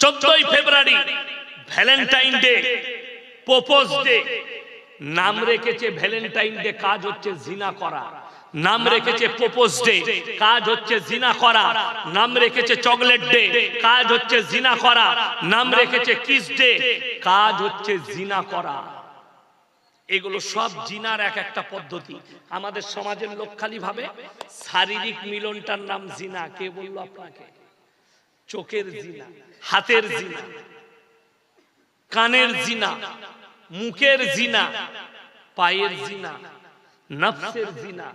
14ই ফেব্রুয়ারি Valentine day, propose day. নাম রেখেছে Valentine day, কাজ হচ্ছে জিনা করা। নাম রেখেছে প্রপোজ ডে, কাজ হচ্ছে জিনা করা। নাম রেখেছে চকলেট ডে, কাজ হচ্ছে জিনা করা। নাম রেখেছে কিস ডে, কাজ হচ্ছে জিনা করা। এগুলো সব জিনার এক একটা পদ্ধতি। আমাদের সমাজের লোক খালি ভাবে শারীরিক মিলনটার নাম জিনা। কে বললো আপনাকে? চোখের জিনা, হাতের জিনা, কানের জিনা, মুখের জিনা, পায়ের জিনা, নফসের জিনা,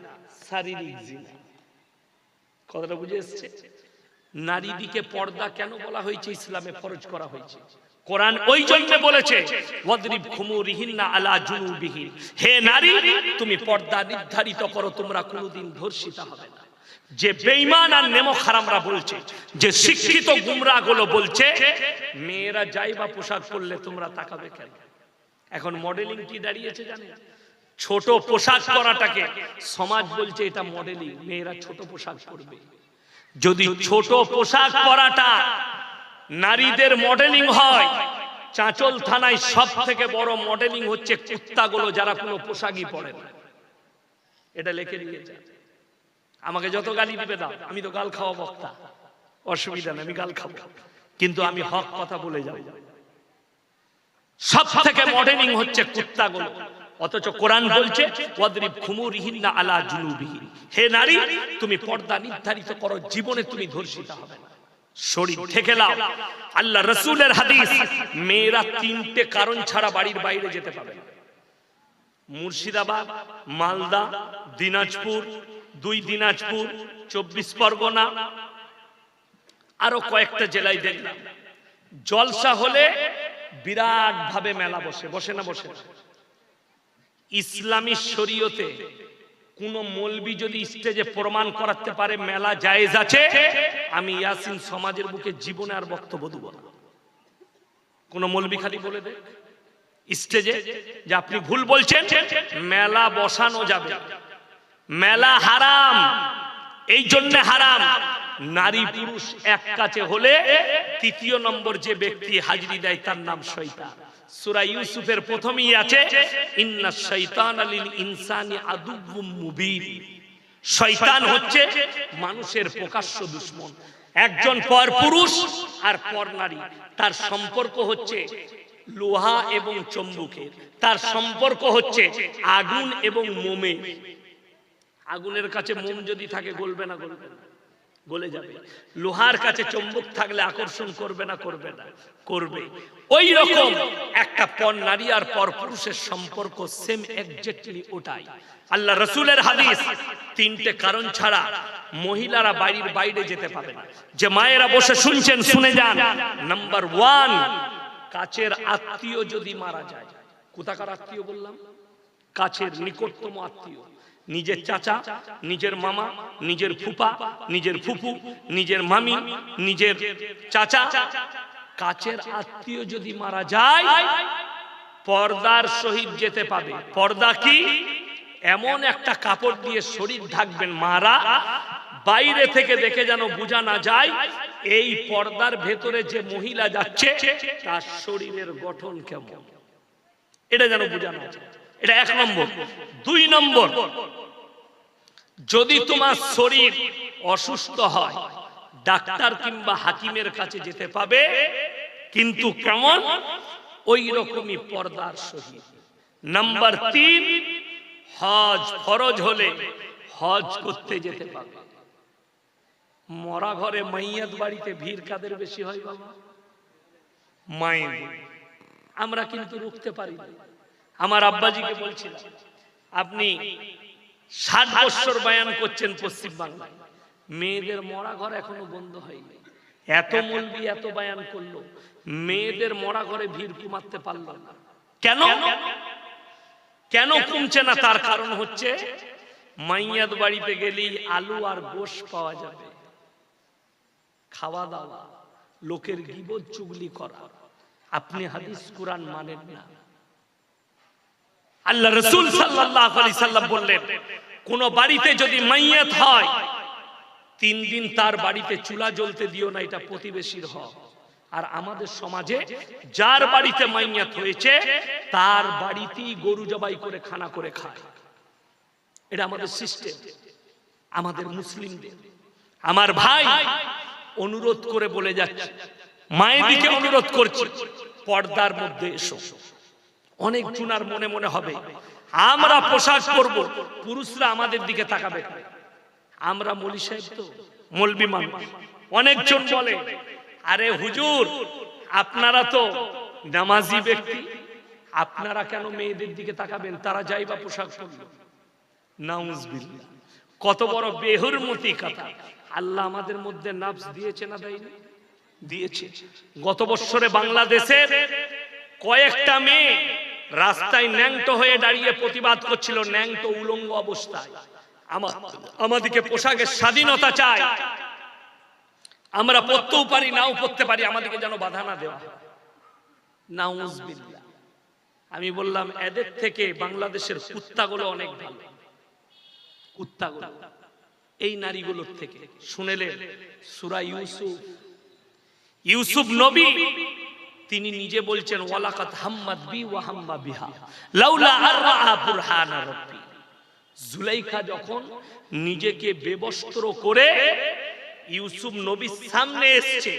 শারীরিক জিনা। কথাটা বুঝে এসছে? নারীদিকে পর্দা কেন বলা হয়েছে? ইসলামে ফরজ করা হয়েছে। কোরআন ওই জন্য বলেছে ওয়াদরিব খুমুরিহিন্না আলা জুনুবিহিন, হে নারী তুমি পর্দা নির্ধারিত করো, তোমরা কোনোদিন ধর্ষিতা হবে না। যে বেঈমান আর নেমো হারামরা বলছে, যে শিক্ষিত গুমরা গুলো বলছে মেয়েরা যাইবা পোশাক পরলে তোমরা তাকাবে কেন? এখন মডেলিং কি দাঁড়িয়েছে জানেন? ছোট পোশাক পরাটাকে সমাজ বলছে এটা মডেলিং, মেয়েরা ছোট পোশাক পরবে। যদি ছোট পোশাক পরাটা নারীদের মডেলিং হয়, চাঁচল থানায় সব থেকে বড় মডেলিং হচ্ছে কুত্তাগুলো যারা কোনো পোশাকই পরে না। এটা লিখে দিয়ে যান। আমাকে যত গালি দিবে দাও, আমি তো গাল খাওয়া বক্তা, অসুবিধা নেই, আমি গাল খাবো, কিন্তু আমি হক কথা বলে যাব। সব থেকে মডেলিং হচ্ছে কুত্তাগুলো, অথচ কোরআন বলছে ওয়াদরিব খুমুরিহিন্না আলা জুনুবিহিন, হে নারী তুমি পর্দা নির্ধারিত করো, জীবনে তুমি ধর্ষিতা হবে না, শরীর ঢেকে নাও। আল্লাহ রাসূলের হাদিস, মেয়েরা তিনটে কারণ ছাড়া বাড়ির বাইরে যেতে পাবে না। মুর্শিদাবাদ, মালদা, দিনাজপুর, 2 দিনাজপুর, 24 পরগনা, আরো কয়েকটা জেলায় দেখলাম জলসা হলে বিরাট ভাবে মেলা বসে। বসে না? বসে। ইসলামী শরীয়তে কোন মৌলবি যদি স্টেজে প্রমাণ করাতে পারে মেলা জায়েজ আছে, আমি ইয়াসিন সমাজের বুকে জীবনে আর বক্তব্য দেব না। কোন মৌলবি খালি বলে দে স্টেজে যে আপনি ভুল বলছেন, মেলা বসানো যাবে। মেলা হারাম, এই জন্য হারাম, নারী পুরুষ এক কাছে হলে তৃতীয় নম্বর যে ব্যক্তি হাজিরি দেয় তার নাম শয়তান। সূরা ইউসুফের প্রথমেই আছে ইন্নাশ শাইতানা লিল ইনসানি আদুউম মুবিন। শয়তান হচ্ছে মানুষের প্রকাশ্য দুশমন। একজন পর পুরুষ আর পর নারী, তার সম্পর্ক হচ্ছে লোহা এবং চুম্বকের, তার সম্পর্ক হচ্ছে আগুন এবং মোমে। আগুনের কাছে মোম যদি থাকে গলবে না? গলবে না, গলে যাবে। লোহার কাছে চুম্বক থাকলে আকর্ষণ করবে না? করবে না, করবে। ওই রকম একটা পর নারী আর পর পুরুষের সম্পর্ক সেম এক্স্যাক্টলি ওটাই। আল্লাহ রাসূলের হাদিস, তিনটে কারণ ছাড়া মহিলারা বাড়ির বাইরে যেতে পাবে না। যে মায়েরা বসে শুনছেন শুনে যান। নাম্বার 1, কাছের আত্মীয় যদি মারা যায়। কোথাকার আত্মীয় বললাম? কাছের নিকটতম আত্মীয়, নিজের চাচা, নিজের মামা, নিজের ফুপা, নিজের ফুফু, নিজের মামি, নিজের চাচা, কাছের আত্মীয় যদি মারা যায় পর্দার সহিত যেতে পাবে। পর্দা কি? এমন একটা কাপড় দিয়ে শরীর ঢাকবেন মারা, বাইরে থেকে দেখে যেন বোঝা না যায় এই পর্দার ভেতরে যে মহিলা যাচ্ছে তার শরীরের গঠন কেমন, এটা যেন বোঝা না যায়। এটা 1 নম্বর। 2 নম্বর, যদি তোমার শরীর অসুস্থ হয় ডাক্তার কিংবা হাকিমের কাছে যেতে পাবে, কিন্তু কেমন? ওই রকমই পর্দার সহিত। নাম্বার 3, হজ ফরজ হলে হজ করতে যেতে পাবে। মরা ঘরে মাইয়াত বাড়িতে ভিড় কাদের বেশি হয় বাবা? মায়ের। আমরা কিন্তু রুখতে পারি না। আমার আব্বাজিকে বলছিলাম, আপনি 60 বছর বয়ান করছেন পশ্চিম বাংলায়, মেয়েদের মরা ঘর এখনো বন্ধ হয়নি। এত মৌলবি এত বয়ান করলো, মেয়েদের মরা ঘরে ভিড় কমাতে পারলো না। কেন? কেন কমছে না? তার কারণ হচ্ছে মাইয়াত বাড়িতে গেলেই আলু আর গোশ পাওয়া যাবে, খাওয়া দাওয়া, লোকের গীবত চুগলি করা। আপনি হাদিস কুরআন মানেন না। আল্লাহ রাসূল সাল্লাল্লাহু আলাইহি সাল্লাম বললেন, কোন বাড়িতে যদি মাইয়াত হয় 3 দিন তার বাড়িতে চুলা জ্বলতে দিও না, এটা প্রতিবেশীর হক। আর আমাদের সমাজে যার বাড়িতে মাইয়াত হয়েছে তার বাড়িতেই গরু জবাই করে খানা করে খায়। এটা আমাদের সিস্টেম, আমাদের মুসলিমদের। আমার ভাই অনুরোধ করে বলে যাচ্ছে, মায়ের দিকে অনুরোধ করছি, পর্দার মধ্যে এসো। অনেক জুনার মনে মনে হবে আমরা পোশাক পরব, পুরুষরা আমাদের দিকে তাকাবে। আমরা মৌলী সাহেব তো মৌলবি মানুষ। অনেকজন বলে, আরে হুজুর আপনারা তো নামাজি ব্যক্তি, আপনারা কেন মেয়েদের দিকে তাকাবেন, তারা যাই বা পোশাক পরল। নাউজুবিল্লাহ, কত বড় বেহুরমতি কথা। আল্লাহ আমাদের মধ্যে নাফস দিয়েছে না দেয়নি? দিয়েছে। গত বছরে বাংলাদেশের কয়েকটা মেয়ে রাস্তায় ন্যাংটো হয়ে দাঁড়িয়ে প্রতিবাদ করছিল, ন্যাংটো উলঙ্গ অবস্থায়। আমাদেরকে পোশাকের স্বাধীনতা চাই, আমরা পরতেও পারি নাও পরতে পারি, আমাদেরকে যেন বাধা না দেওয়া হয়। নাউজুবিল্লাহ। আমি বললাম এদের থেকে বাংলাদেশের কুত্তাগুলো অনেক ভালো, কুত্তাগুলো এই নারীগুলোর থেকে। শুনেলেন সূরা ইউসুফ নবী তিনি নিজে বলছেন, ওয়ালাকাত হাম্মাত বি ওয়া হাম্মা বিহা লাউলা আরআ বুরহানা রাব্বি। জুলাইখা যখন নিজেকে বেবস্ত্র করে ইউসুফ নবীর সামনে এসেছে,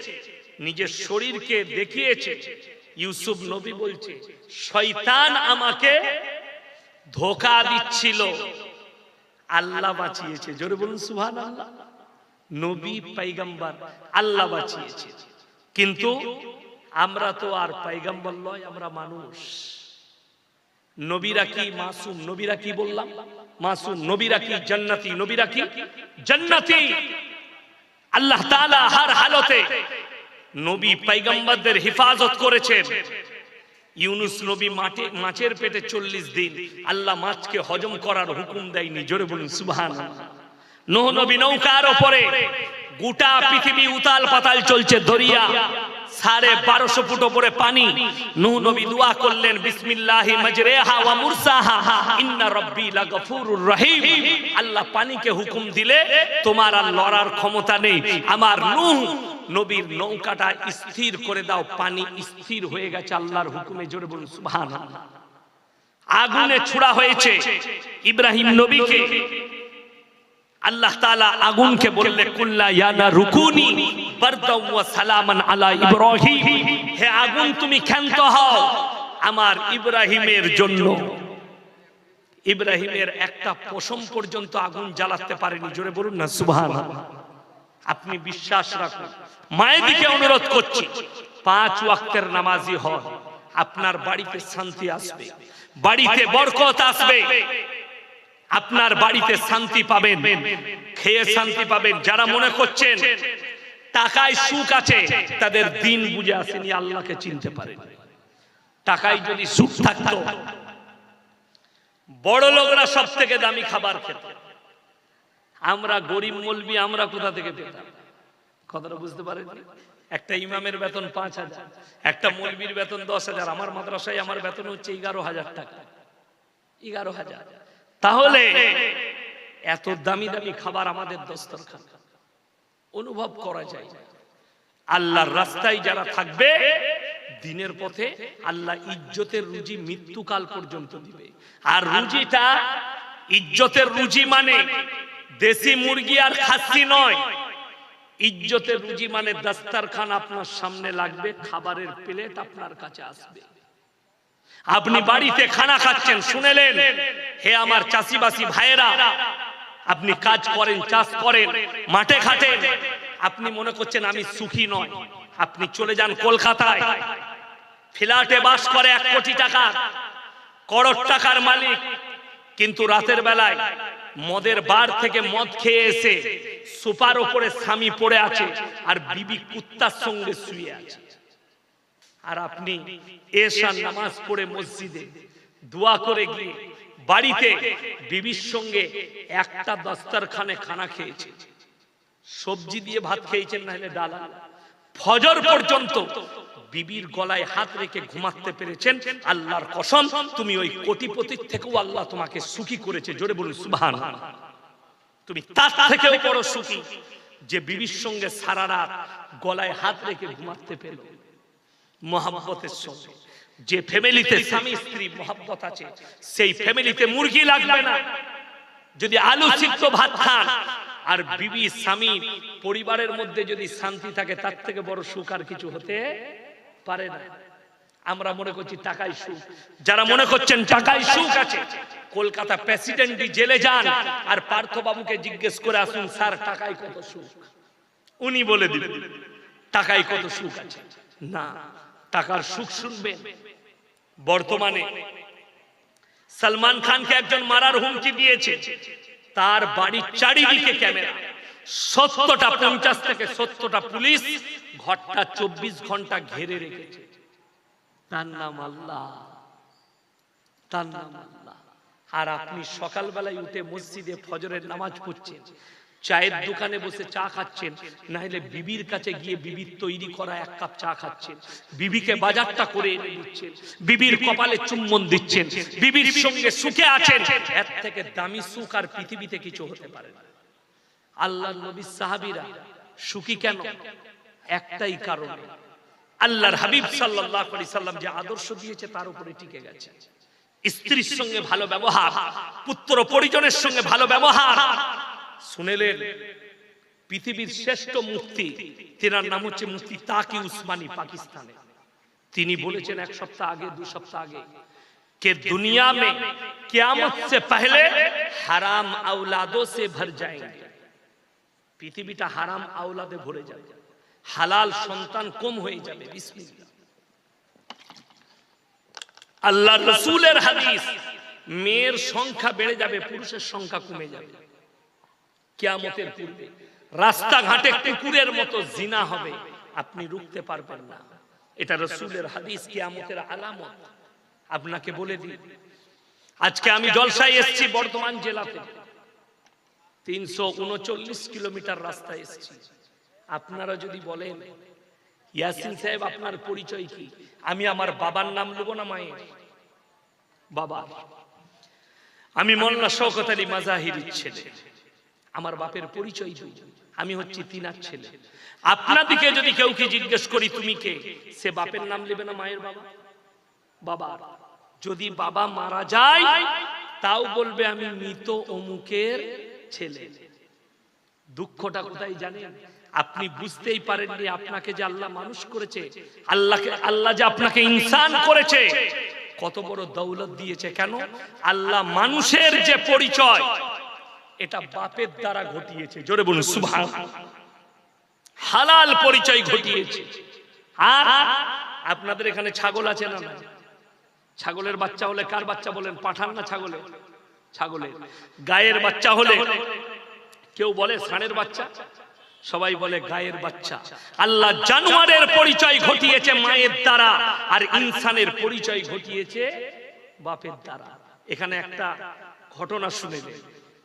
নিজের শরীরকে দেখিয়েছে, ইউসুফ নবী বলছে শয়তান আমাকে ধোঁকা দিচ্ছিল, আল্লাহ বাঁচিয়েছে। জোরে বলুন সুবহানাল্লাহ। নবী পয়গম্বর আল্লাহ বাঁচিয়েছে, কিন্তু আমরা তো আর পয়গম্বর নয়, আমরা মানুষ। নবীরা কি মাসুম? নবীরা কি বললাম? মাসুম। নবীরা কি জান্নাতি? নবীরা কি জান্নাতি। আল্লাহ তাআলা হর হালতে নবী পয়গম্বরদের হিফাজত করেছেন। ইউনুস নবী মাছের পেটে 40 দিন, আল্লাহ মাছকে হজম করার হুকুম দেয়নি। জোরে বলুন সুবহানাল্লাহ। নূহ নবী নৌকার উপরে, গোটা পৃথিবী উতাল পাতাল চলছে, দরিয়া 1250 ফুট উপরে পানি। নূহ নবী দোয়া করলেন, বিসমিল্লাহি মাজরিহা ওয়া মুরসাহা ইন্না রাব্বি লাগফুরুর রহিম। আল্লাহ পানিকে হুকুম দিলে তোমার আর লড়ার ক্ষমতা নেই, আমার নূহ নবীর নৌকাটা স্থির করে দাও। পানি স্থির হয়ে গেছে আল্লাহর হুকুমে। জোরে বলুন সুবহানাল্লাহ। আগুনে ছুড়া হয়েছে ইব্রাহিম নবীকে, আল্লাহ তাআলা আগুনকে বললে কুল্লা ইয়া নারুকুনি বারদাও ওয়া সালামান আলা ইব্রাহিম। হে আগুন তুমি ক্ষান্ত হও আমার ইব্রাহিমের জন্য। ইব্রাহিমের একটা পশম পর্যন্ত আগুন জ্বালাতে পারেনি। জোরে বলুন না সুবহানাল্লাহ। আপনি বিশ্বাস রাখুন। মায়ের দিকে অনুরোধ করছি, 5 ওয়াক্তের নামাজি হন, আপনার বাড়িতে শান্তি আসবে, বাড়িতে বরকত আসবে, আপনার বাড়িতে শান্তি পাবেন, খেয়ে শান্তি পাবেন। যারা মনে করছেন টাকায় সুখ আছে, তাদের দিন বুঝে আসেনি, আল্লাহকে চিনতে পারেন। টাকায় যদি সুখ থাকতো, বড় লোকরা সব থেকে দামি খাবার খেত, আমরা গরিব মৌলবি আমরা কোথা থেকে পেতাম? কথাটা বুঝতে পারেন? একটা ইমামের বেতন 5,000, একটা মৌলবির বেতন 10,000। আমার মাদ্রাসায় আমার বেতন হচ্ছে 11,000 টাকা। 11,000। তাহলে এত দামি দামি খাবার আমাদের দস্তরখান, অনুভব করা যায়। আল্লাহর রাস্তায় যারা থাকবে দিনের পথে, আল্লাহ ইজ্জতের রুজি মৃত্যুকাল পর্যন্ত দিবে। আর রুজিটা ইজ্জতের রুজি মানে দেশি মুরগি আর খাসি নয়। ইজ্জতের রুজি মানে দস্তরখান আপনার সামনে লাগবে, খাবারের প্লেট আপনার কাছে আসবে। আপনি বাড়িতে খানা খাচ্ছেন, শুনেলেন হে আমার চাষিবাসী ভাইয়েরা, আপনি কাজ করেন, চাষ করেন, মাঠে খাটেন, আপনি মনে করছেন আমি সুখী নয়। আপনি চলে যান কলকাতায়, ফ্ল্যাটে বাস করে 1 কোটি টাকা, করোড় টাকার মালিক, কিন্তু রাতের বেলায় মদের বার থেকে মদ খেয়ে এসে সোফার উপরে স্বামী পড়ে আছে আর বিবি কুত্তার সঙ্গে শুয়ে আছে। আর আপনি এশার নামাজ পড়ে মসজিদে দোয়া করে গিয়ে বাড়িতে বিবির সঙ্গে একটা দস্তরখানে খানা খেয়েছেন, সবজি দিয়ে ভাত খেয়েছেন, না হলে ডাল। ফজর পর্যন্ত বিবির গলায় হাত রেখে ঘুমাতে পেরেছেন। আল্লাহর কসম, তুমি ওই কোটিপতির থেকেও আল্লাহ তোমাকে সুখী করেছে। জোরে বলুন সুবহানাল্লাহ। তুমি তার থেকেও বড় সুখী যে বিবির সঙ্গে সারা রাত গলায় হাত রেখে ঘুমাতে পেল। মহব্বতের সঙ্গে। যে ফ্যামিলিতে স্বামী স্ত্রী মহব্বত আছে সেই ফ্যামিলিতে মুরগি লাগবে না। যদি আলু সিদ্ধ ভাত খান আর বিবি স্বামী পরিবারের মধ্যে যদি শান্তি থাকে, তার থেকে বড় সুখ আর কিছু হতে পারে না। আমরা মনে করছি টাকায় সুখ। যারা মনে করছেন টাকায় সুখ আছে, কলকাতা প্রেসিডেন্টই জেলে যান আর পার্থ বাবুকে জিজ্ঞেস করে আসুন, স্যার টাকায় কত সুখ, উনি বলে দিবেন টাকায় কত সুখ আছে। না, টাকার সুখ শুনবেন। বর্তমানে সলমান খানকে একজন মারার হুমকি দিয়েছে, তার বাড়ির চারিদিকে ক্যামেরা, 70টা 50 থেকে 70টা পুলিশ ঘরটা 24 ঘন্টা ঘিরে রেখেছে। তার নাম আল্লাহ, তার নাম আল্লাহ। আর আপনি সকালবেলায় উঠে মসজিদে ফজরের নামাজ পড়ছেন, চায়ের দোকানে বসে চা খাচ্ছেন, না হলে বিবির কাছে গিয়ে বিবির তৈরি করা 1 কাপ চা খাচ্ছেন, বিবিকে বাজারটা করে এনে দিচ্ছেন, বিবির কপালে চুম্বন দিচ্ছেন, বিবির সঙ্গে সুখে আছেন। এর থেকে দামি সুখ আর পৃথিবীতে কিছু হতে পারে না। আল্লাহর নবী সাহাবীরা সুখী কেন? একটাই কারণে, আল্লাহর হাবিব সাল্লাল্লাহু আলাইহি সাল্লাম যে আদর্শ দিয়েছে তার উপরে টিকে গেছে। স্ত্রীর সঙ্গে ভালো ব্যবহার, পুত্র পরিজনের সঙ্গে ভালো ব্যবহার। শুনেলেন পৃথিবীর শ্রেষ্ঠ মুফতি, তেনার নাম হচ্ছে মুফতি তাকি উসমানী, পাকিস্তানে। তিনি বলেছেন 1 সপ্তাহ আগে 2 সপ্তাহ আগে कि दुनिया में क़यामत से पहले हराम औलादों से भर जाएंगे। পৃথিবীটা হারাম আওলাদে ভরে যাবে, হালাল সন্তান কম হয়ে যাবে। বিসমিল্লাহ। আল্লাহ রাসূলের হাদিস, মেয়ের সংখ্যা বেড়ে যাবে, পুরুষের সংখ্যা কমে যাবে। কিয়ামতের পূর্বে রাস্তাঘাটে কুকুরের মতো জিনা হবে, আপনি রুখতে পারবেন না। এটা রাসূলের হাদিস, কিয়ামতের আলামত। আপনাকে বলে দিই, আজকে আমি জলসায় এসেছি বর্ধমান জেলাতে, 339 কিলোমিটার রাস্তা এসেছি। আপনারা যদি বলেন ইয়াসিন সাহেব আপনার পরিচয় কি, আমি আমার বাবার নাম নেব না মায়ের? বাবা, আমি মোল্লা শওকত আলী মাজাহিরির ছেলে। আমার বাপের পরিচয় কি? আমি হচ্ছি তিনার ছেলে। আপনাদিকে যদি কেউ কি জিজ্ঞেস করি তুমি কে, সে বাপের নাম নেবে না মায়ের? বাবা বাবার। যদি বাবা মারা যায় তাও বলবে আমি মৃত অমুকের ছেলে। দুঃখটা কোথায় জানেন? আপনি বুঝতেই পারেননি আপনাকে যে আল্লাহ মানুষ করেছে, আল্লাহ যে আপনাকে ইনসান করেছে, কত বড় দৌলত দিয়েছে। কেন? আল্লাহ মানুষের যে পরিচয় এটা বাপের দ্বারা ঘটিয়েছে। জোরে বলুন সুবহানাল্লাহ। হালাল পরিচয় ঘটিয়েছে। আর আপনাদের এখানে ছাগল আছে না? ছাগলের বাচ্চা হলে কার বাচ্চা বলেন? পাঠান না ছাগলের? ছাগলের। গায়ের বাচ্চা হলে কেউ বলে ষাঁড়ের বাচ্চা, সবাই বলে গায়ের বাচ্চা। আল্লাহ জানোয়ারের পরিচয় ঘটিয়েছে মায়ের দ্বারা, আর ইনসানের পরিচয় ঘটিয়েছে বাপের দ্বারা। এখানে একটা ঘটনা শুনেলেন।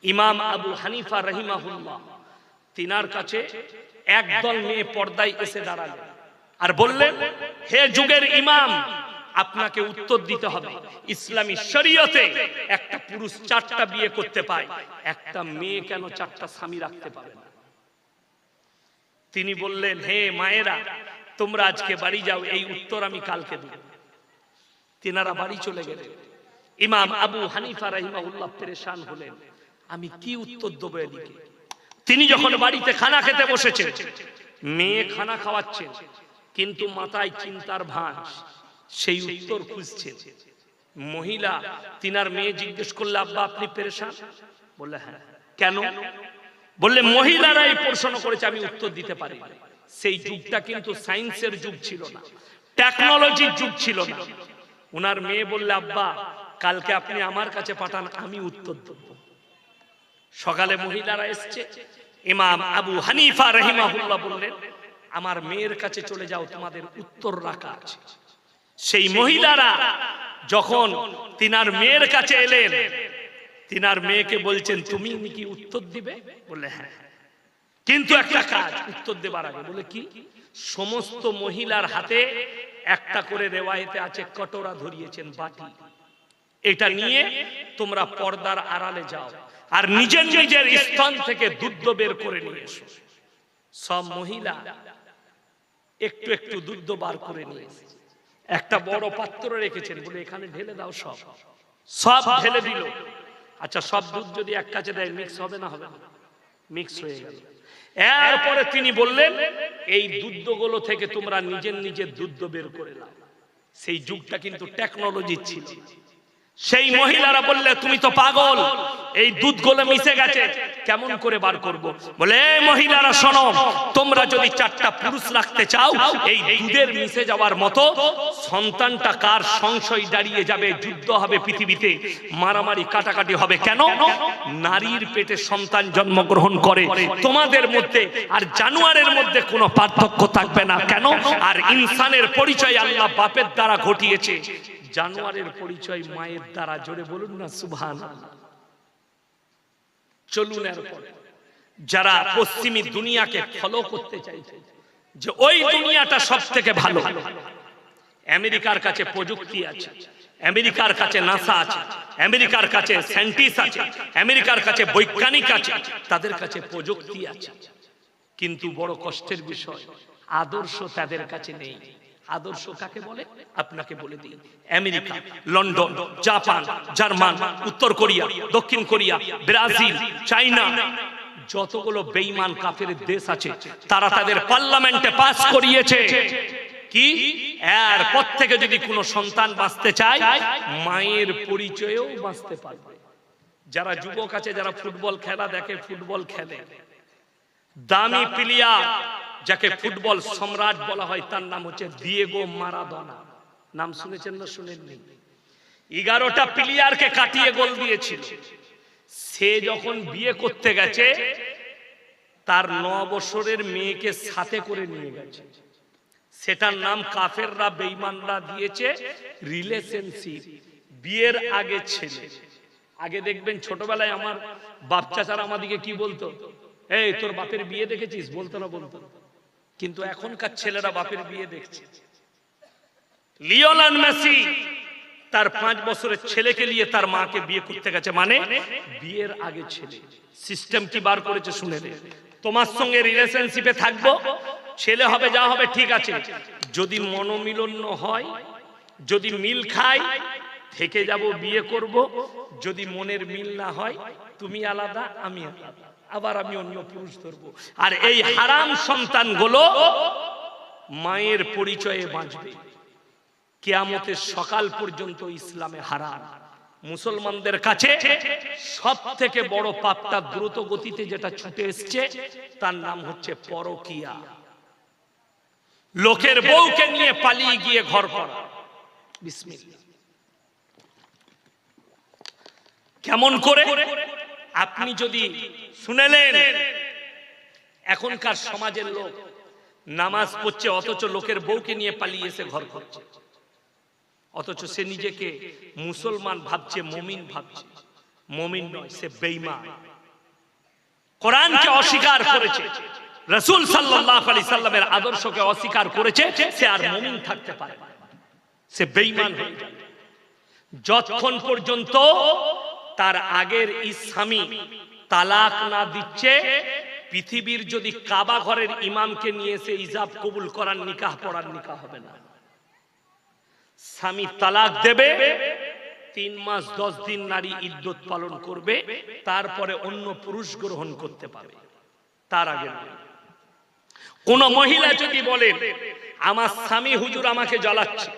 ইমাম আবু হানিফা রাহিমাহুল্লাহ, তিনার কাছে একদল মেয়ে পর্দায় এসে দাঁড়ালেন আর বললেন, হে যুগের ইমাম, আপনাকে উত্তর দিতে হবে। ইসলামী শরীয়তে একটা পুরুষ 4টা বিয়ে করতে পায়, একটা মেয়ে কেন 4টা স্বামী রাখতে পারে না? তিনি বললেন, হে মায়েরা, তোমরা আজকে বাড়ি যাও, এই উত্তর আমি কালকে দেব। তিনারা বাড়ি চলে গেলেন। ইমাম আবু হানিফা রাহিমাহুল্লাহ পেরেশান হলেন, আমি কি উত্তর দেবো এদিকে? তিনি যখন বাড়িতে খানা খেতে বসেছেন, মেয়ে খানা খাওয়াচ্ছেন, কিন্তু মাথায় চিন্তার ভাঁজ, সেই উত্তর খুঁজছেন। মহিলা তিনার মেয়ে জিজ্ঞেস করলে, আব্বা আপনি পেরেশান? বললে হ্যাঁ। কেন? বললে মহিলারা এই প্রশ্ন করেছে, আমি উত্তর দিতে পারি। সেই যুগটা কিন্তু সায়েন্সের যুগ ছিল না, টেকনোলজির যুগ ছিল না। ওনার মেয়ে বললে, আব্বা কালকে আপনি আমার কাছে পাঠান, আমি উত্তর দেব। সকালে মহিলারা এসছে, ইমাম আবু হানিফা রাহিমাহুল্লাহ বললেন, আমার মেয়ের কাছে চলে যাও, তোমাদের উত্তর রাখা আছে। সেই মহিলারা যখন তিনার মেয়ের কাছে এলেন, তিনার মেয়েকে বলছেন, তুমি কি উত্তর দিবে? বলে হ্যাঁ, কিন্তু একটা কাজ উত্তর দেবার আগে। বলে কি? সমস্ত মহিলার হাতে একটা করে রেওয়ায়েতে আছে কটোরা ধরিয়েছেন, বাটি। এটা নিয়ে তোমরা পর্দার আড়ালে যাও আর নিজের নিজের স্থান থেকে দুধ বের করে নিয়ে এসো। সব মহিলা একটু একটু দুধ বার করে নিয়ে একটা বড় পাত্র রেখেছেন, বলে এখানে ঢেলে দাও, সব সব ঢেলে দিল। আচ্ছা, সব দুধ যদি এক কাছে দেয় মিক্স হবে না? হবে না, মিক্স হয়ে গেল। এরপরে তিনি বললেন, এই দুধগুলো থেকে তোমরা নিজের নিজের দুধ বের করে নাও। সেই যুগটা কিন্তু টেকনোলজি ছিল। সেই মহিলারা বললে, তুমি তো পাগল, এই দুধগুলো মিশে গেছে, কেমন করে বার করব? বলে, মহিলারা শোনো, তোমরা যদি 4টা পুরুষ রাখতে চাও, এই দুধের মিশে যাওয়ার মতো সন্তানটা কার সংশয় দাঁড়িয়ে যাবে, যুদ্ধ হবে পৃথিবীতে, মারামারি কাটাকাটি হবে। কেন? নারীর পেটে সন্তান জন্মগ্রহণ করে, তোমাদের মধ্যে আর জানোয়ারের মধ্যে কোনো পার্থক্য থাকবে না। কেন? আর ইনসানের পরিচয় আল্লাহ বাপের দ্বারা ঘটিয়েছে, জানোয়ারের পরিচয় মায়ের দ্বারা। জোরে বলুন না সুবহানাল্লাহ। চলুন এরপর যারা পশ্চিমী দুনিয়াকে ফলো করতে চাইছে, যে ওই দুনিয়াটা সব থেকে ভালো, আমেরিকার কাছে প্রযুক্তি আছে, আমেরিকার কাছে নাসা আছে, আমেরিকার কাছে সায়েন্টিস্ট আছে, আমেরিকার কাছে বৈজ্ঞানিক আছে, তাদের কাছে প্রযুক্তি আছে, কিন্তু বড় কষ্টের বিষয়, আদর্শ তাদের কাছে নেই। আদর্শ কাকে বলে আপনাকে বলে দিই। আমেরিকা, লন্ডন, জাপান, জার্মান, উত্তর কোরিয়া, দক্ষিণ কোরিয়া, ব্রাজিল, চায়না, যতগুলো বেঈমান কাফের দেশ আছে, তারা তাদের পার্লামেন্টে পাস করিয়েছে কি, এরপর থেকে যদি কোনো সন্তান বাঁচতে চায়, মায়ের পরিচয়েও বাঁচতে পারবে। যারা যুবক আছে, যারা ফুটবল খেলা দেখে, ফুটবল খেলে, দামি প্লেয়ার যাকে ফুটবল সম্রাট বলা হয়, তার নাম হচ্ছে দিয়েগো মারাদোনা। নাম শুনেছেন না শুনেননি? 11টা প্লেয়ারকে কাটিয়ে গোল দিয়েছিল। সে যখন বিয়ে করতে গেছে, তার 9 বছরের মেয়েকে সাথে করে নিয়ে গেছে। সেটার নাম কাফেররা, বেঈমানরা দিয়েছে রিলেশনশিপ। বিয়ের আগে ছেলে। আগে দেখবেন ছোটবেলায় আমার বাপ চাচারা আমাদেরকে কি বলতো, এই তোর বাপের বিয়ে দেখেছিস, বলতো না? বলতো। কিন্তু এখনকার ছেলেরা বাপের বিয়ে দেখছে। লিওনেল মেসি তার 5 বছরের ছেলেকে নিয়ে তার মাকে বিয়ে করতে গেছে, মানে বিয়ের আগে ছেলে। সিস্টেম কি বার করেছে শুনে নে। তোমার সঙ্গে রিলেশনশিপে থাকবো, ছেলে হবে, যা হবে ঠিক আছে, যদি মনোমিলন হয়, যদি মিল খাই, থেকে যাব, বিয়ে করব। যদি মনের মিল না হয়, তুমি আলাদা, আমি আলাদা, আবার আমি অন্য পুরুষ ধরবো। আর এই হারাম সন্তানগুলো মায়ের পরিচয়ে বাঁচবে, কিয়ামতের সকাল পর্যন্ত ইসলামে হারাম। মুসলমানদের কাছে সব থেকে বড় পাপটা দ্রুত গতিতে যেটা ছুটে এসছে, তার নাম হচ্ছে পরকিয়া। লোকের বউকে নিয়ে পালিয়ে গিয়ে ঘর করা। বিসমিল্লাহ। কেমন করে? আপনি যদি শুনেলেন, এখনকার সমাজের লোক নামাজ পড়ছে, অথচ লোকের বউকে নিয়ে পালিয়ে এসে ঘর করছে, অথচ সে নিজেকে মুসলমান ভাবছে, মুমিন ভাবছে। মুমিন নয়, সে বেঈমান। কোরআনকে অস্বীকার করেছে, রাসূল সাল্লাল্লাহু আলাইহি সাল্লামের আদর্শকে অস্বীকার করেছে, সে আর মুমিন থাকতে পারে না, সে বেঈমান হয়ে যাবে। যতক্ষণ পর্যন্ত তার আগের স্বামী তালাক না দিচ্ছে, পৃথিবীর যদি কাবা ঘরের ইমামকে নিয়ে এসে ইজাব কবুল করার নিকাহ পড়ার নিকাহ হবে না। স্বামী তালাক দেবে, 3 মাস 10 দিন নারী ইদ্যত পালন করবে, তারপরে অন্য পুরুষ গ্রহণ করতে পারবে, তার আগে নয়। কোন মহিলা যদি বলে, আমার স্বামী হুজুর আমাকে জ্বালাচ্ছে,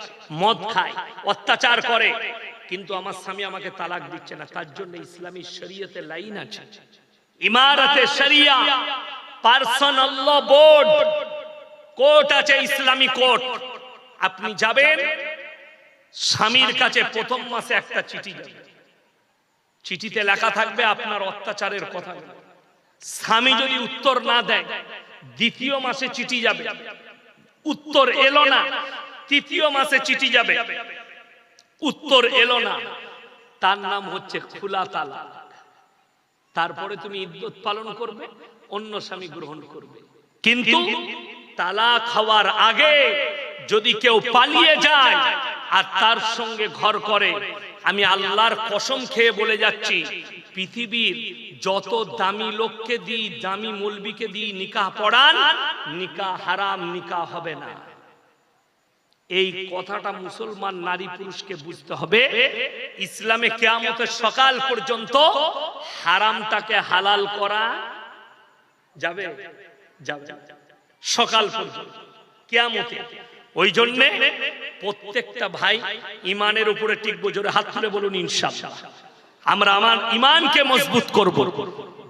মদ খায়, অত্যাচার করে, কিন্তু আমার স্বামী আমাকে তালাক দিচ্ছে না, তার জন্য ইসলামী শরীয়তে লাইন আছে, ইমারতে শরিয়া, পার্সোনাল ল বোর্ড, কোর্ট আছে, ইসলামী কোর্ট। আপনি যাবেন, স্বামীর কাছে প্রথম মাসে একটা চিঠি যাবে, চিঠিতে লেখা থাকবে আপনার অত্যাচারের কথা। স্বামী যদি উত্তর না দেয়, দ্বিতীয় মাসে চিঠি যাবে, উত্তর এলো না, তৃতীয় মাসে চিঠি যাবে, উত্তর এলো না, তার নাম হচ্ছে খোলা তালাক। তারপরে তুমি ইদ্যত পালন করবে, অন্য স্বামী গ্রহণ করবে। কিন্তু তালাক হওয়ার আগে যদি কেউ পালিয়ে যায় আর তার সঙ্গে ঘর করে, আমি আল্লাহর কসম খেয়ে বলে যাচ্ছি, পৃথিবীর যত দামি লোককে দিই, দামি মৌলবীকে দিই নিকাহ পড়ান, নিকাহ হারাম, নিকাহ হবে না। এই কথাটা মুসলমান নারী পুরুষকে বুঝতে হবে। ইসলামে কিয়ামতের সকাল পর্যন্ত হারামটাকে হালাল করা যাবে যাবে সকাল পর্যন্ত কিয়ামতে। ওই জন্য প্রত্যেকটা ভাই ইমানের উপরে টিকবো। জোরে হাত তুলে বলুন ইনশাআল্লাহ। আমরা আমার ইমানকে মজবুত করব,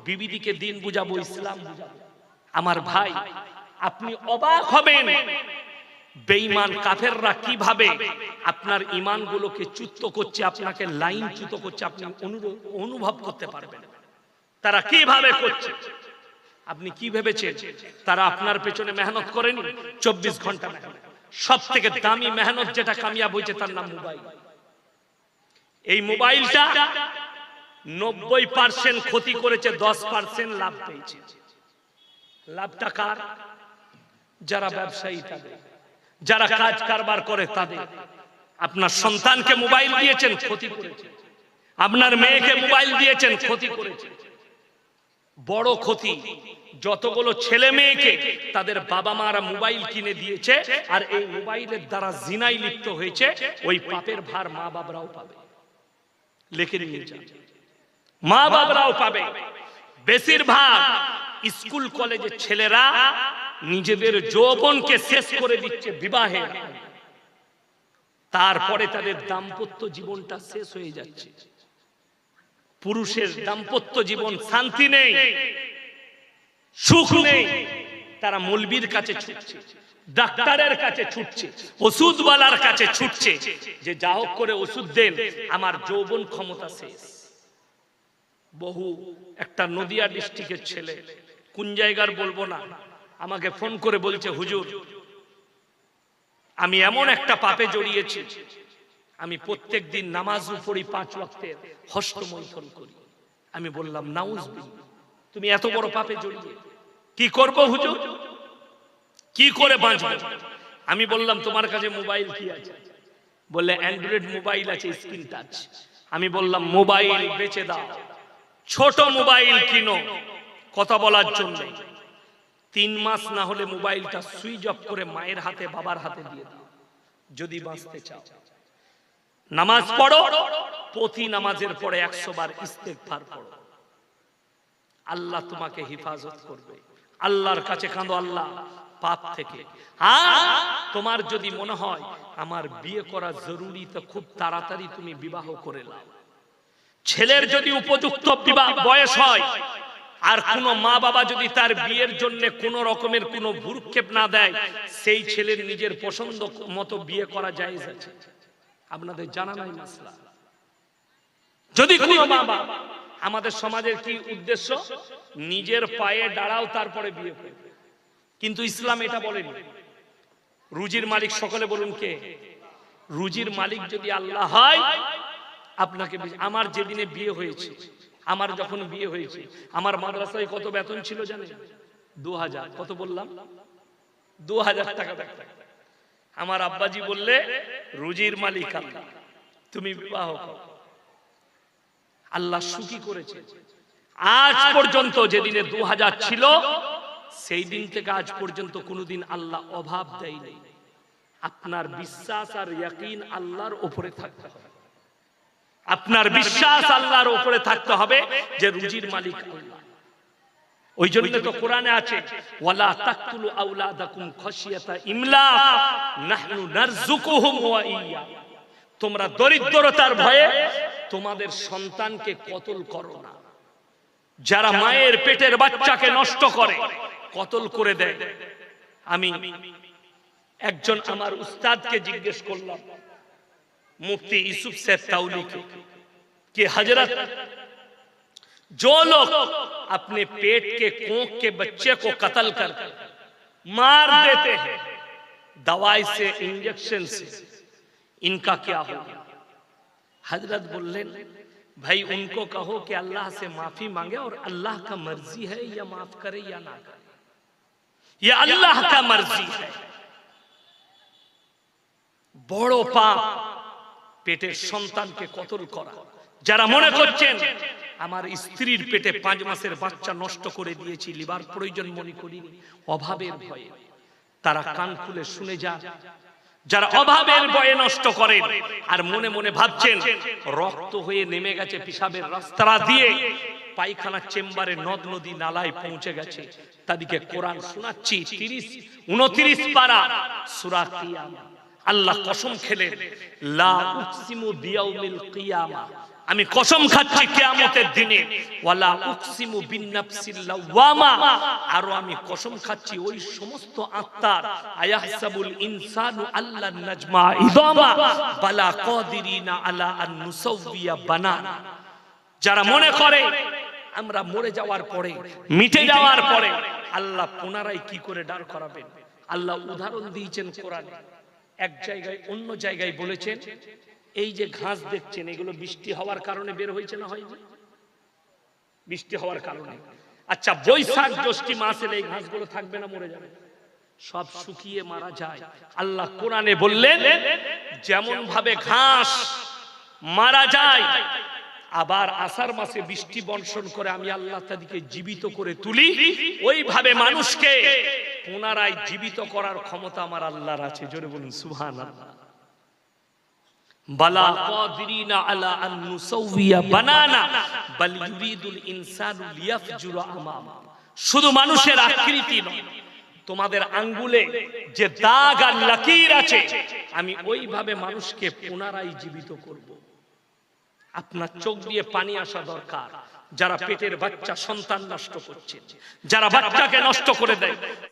বিবিদিকে দিন বুঝাবো, ইসলাম বুঝাবো। আমার ভাই, আপনি অবাক হবেন বেঈমান কাফেররা কিভাবে আপনার ঈমানগুলোকে চ্যুত করছে, আপনাকে লাইনচ্যুত করছে, আপনি অনুভব করতে পারবেন তারা কিভাবে করছে। আপনি কি ভেবেছেন তারা আপনার পেছনে মেহনত করেনি? 24 ঘন্টা মেহনত। সব থেকে দামি মেহনত যেটা কামিয়াব হয়েছে তার নাম মোবাইল। এই মোবাইলটা 90% ক্ষতি করেছে, 10% লাভ পেয়েছে। লাভটা কার? যারা ব্যবসায়ী তাদের, যারা কাজ কারবার করে তাদের। আপনার সন্তানকে মোবাইল দিয়েছেন, ক্ষতি করেছে। আপনার মেয়েকে মোবাইল দিয়েছেন, ক্ষতি করেছে। বড় ক্ষতি যতগুলো ছেলে মেয়েকে তাদের বাবা মারা মোবাইল কিনে দিয়েছে আর এই মোবাইলের দ্বারা জিনায় লিপ্ত হয়েছে, ওই পাপের ভার মা বাবারাও পাবে। লিখে নিয়ে যান, মা বাবারাও পাবে। বেশিরভাগ স্কুল কলেজের ছেলেরা নিজেদের যৌবনকে শেষ করে দিচ্ছে বিবাহে, তারপরে তাদের দাম্পত্য জীবনটা শেষ হয়ে যাচ্ছে। পুরুষের দাম্পত্য জীবন শান্তি নেই, সুখ নেই। তারা মৌলবীর কাছে ছুটছে, ডাক্তারের কাছে ছুটছে, ওষুধওয়ালার কাছে ছুটছে যে যা হোক করে ওষুধ দেন, আমার যৌবন ক্ষমতা শেষ। বহু একটা নদিয়া ডিস্ট্রিক্টের ছেলে, কোন জায়গার বলবো না, আমাকে ফোন করে বলছে, হুজুর আমি এমন একটা পাপে জড়িয়েছি, আমি প্রত্যেকদিন নামাজও পড়ি, 5 ওয়াক্তের হস্তমৈথুন করি। আমি বললাম নাউজুবিল্লাহ, তুমি এত বড় পাপে জড়িয়ে কি করব হুজুর, কি করে বাঁচবে? আমি বললাম তোমার কাছে মোবাইল কি আছে? বললে অ্যান্ড্রয়েড মোবাইল আছে, স্ক্রিন টাচ। আমি বললাম মোবাইল বেচে দাও, ছোট মোবাইল কিনো কথা বলার জন্য। 3 মাস না হলে মোবাইলটা সুইচ অফ করে মায়ের হাতে বাবার হাতে দিয়ে দাও যদি বাঁচতে চাও। নামাজ পড়ো, প্রতি নামাজের পরে 100 বার ইস্তেগফার পড়ো, আল্লাহ তোমাকে হেফাজত করবে। আল্লাহর কাছে কাঁদো আল্লাহ পাপ থেকে। তোমার যদি মনে হয় আমার বিয়ে করা জরুরি, তো খুব তাড়াতাড়ি তুমি বিবাহ করে নাও। ছেলের যদি উপযুক্ত বিবাহ বয়স হয়, আর কোন মা বাবা যদি তার বিয়ের জন্য কোন রকমের কোন ভ্রুক্ষেপ না দেয়, সেই ছেলের নিজের পছন্দ মতো বিয়ে করা জায়েজ আছে। আপনাদের জানা নাই মাসলা? যদি কোন মা বাবা, আমাদের সমাজের কি উদ্দেশ্য, নিজের পায়ে দাঁড়াও তারপরে বিয়ে করবে, কিন্তু ইসলাম এটা বলেনি। রুজির মালিক সকলে বলুন কে? রুজির মালিক যদি আল্লাহ হয়, আপনাকে, আমার যেদিনে বিয়ে হয়েছে, আমার যখন বিয়ে হয়েছে, আমার মাদ্রাসায় কত বেতন ছিল জানেন? 2000। কত বললাম? 2000 টাকা বেতন। আমার আব্বাজি বললে রুজির মালিক আল্লাহ, তুমি বিবাহ করো। আল্লাহ সুখী করেছে। আজ পর্যন্ত যেদিনে 2000 ছিল, সেই দিন থেকে আজ পর্যন্ত কোনোদিন আল্লাহ অভাব দেয়নি। আপনার বিশ্বাস আর ইয়াকিন আল্লাহর উপরে থাকতে হবে। আপনার বিশ্বাস আল্লাহর উপরে থাকতে হবে যে রুজির মালিক আল্লাহ। ওই জন্য তো কোরআনে আছে, ওয়ালা তাকতুলু আওলাদাকুম খাশিয়াতা ইমলাক নাহনু নারযুকুহুম ওয়া ইয়্যা। তোমরা দরিদ্রতার ভয়ে তোমাদের সন্তানকে কতল করো না। যারা মায়ের পেটের বাচ্চাকে নষ্ট করে, কতল করে দেয়। আমি একজন আমার উস্তাদকে জিজ্ঞেস করলাম, मुफ्ती यूसुफ साहब ताउली के हजरत, जो लोग अपने पेट के कोख के बच्चे को कत्ल कर मार देते हैं दवाई से, इंजेक्शन से, इनका क्या होगा? हजरत बोले, भाई उनको कहो कि अल्लाह से माफी मांगे और अल्लाह का मर्जी है या माफ करे या ना करे, ये अल्लाह का मर्जी है। बड़ो पाप পেটের সন্তানকে কতল করা। যারা মনে করছেন আমার স্ত্রীর পেটে 5 মাসের বাচ্চা নষ্ট করে দিয়েছি, লিভার প্রয়োজন মনে করিনি, অভাবের ভয়ে, তারা কান খুলে শুনে যান। যারা অভাবের ভয়ে নষ্ট করেন আর মনে মনে ভাবছেন রক্ত হয়ে নেমে গেছে পিসাবের রাস্তা দিয়ে পায়খানার চেম্বারে নদ নদী নালায় পৌঁছে গেছে, তাদেরকে কোরআন শোনাচ্ছি 29 পারা সূরা কিয়ামা। আল্লাহ কসম খেলেন, লা উকসিমু বিয়াউমিল কিয়ামা, আমি কসম খাচ্ছি কিয়ামতের দিনে, ওয়ালা উকসিমু বিন্নাফসিল লাওয়ামা, আর আমি কসম খাচ্ছি ওই সমস্ত আত্মার, আয়াহসাবুল ইনসানু আল্লান নাজমা ইযামা বালা কাদিরিনা আলা আন নুসাউবিয়া বানানা, যারা মনে করে আমরা মরে যাওয়ার পরে, মিটে যাওয়ার পরে আল্লাহ পুনরায় কি করে দাঁড় করাবেন। আল্লাহ উদাহরণ দিয়েছেন কোরআনে, এক জায়গায় অন্য জায়গায় বলেছেন, এই যে ঘাস দেখছেন এগুলো বৃষ্টি হওয়ার কারণে বের হয়েছে না হয়নি? বৃষ্টি হওয়ার কারণে। আচ্ছা, বৈশাখ জ্যৈষ্ঠ মাসে এই ঘাসগুলো থাকবে না মরে যাবে? সব শুকিয়ে মারা যায়। আল্লাহ কোরআনে বললেন, যেমন ভাবে ঘাস মারা যায়, আবার আষাঢ় মাসে বৃষ্টি বর্ষণ করে আমি আল্লাহ তাদেরকে জীবিত করে তুলি, ওইভাবে মানুষকে পুনরায় জীবিত করার ক্ষমতা আমার আল্লাহর আছে। জোরে বলুন সুবহানাল্লাহ। বালা কাদিরিনা আলা আন নুসাউবিয়া বানানা বাল ইউরিদুল ইনসানু লিয়াফজুরা আমামা, শুধু মানুষের আকৃতি নয়, তোমাদের আঙ্গুলে যে দাগ আর লাকির আছে, আমি ওইভাবে মানুষকে পুনরায় জীবিত করব। আপনার চোখ দিয়ে পানি আসা দরকার, যারা পেটের বাচ্চা সন্তান নষ্ট করছে, যারা বাচ্চাকে নষ্ট করে দেয়।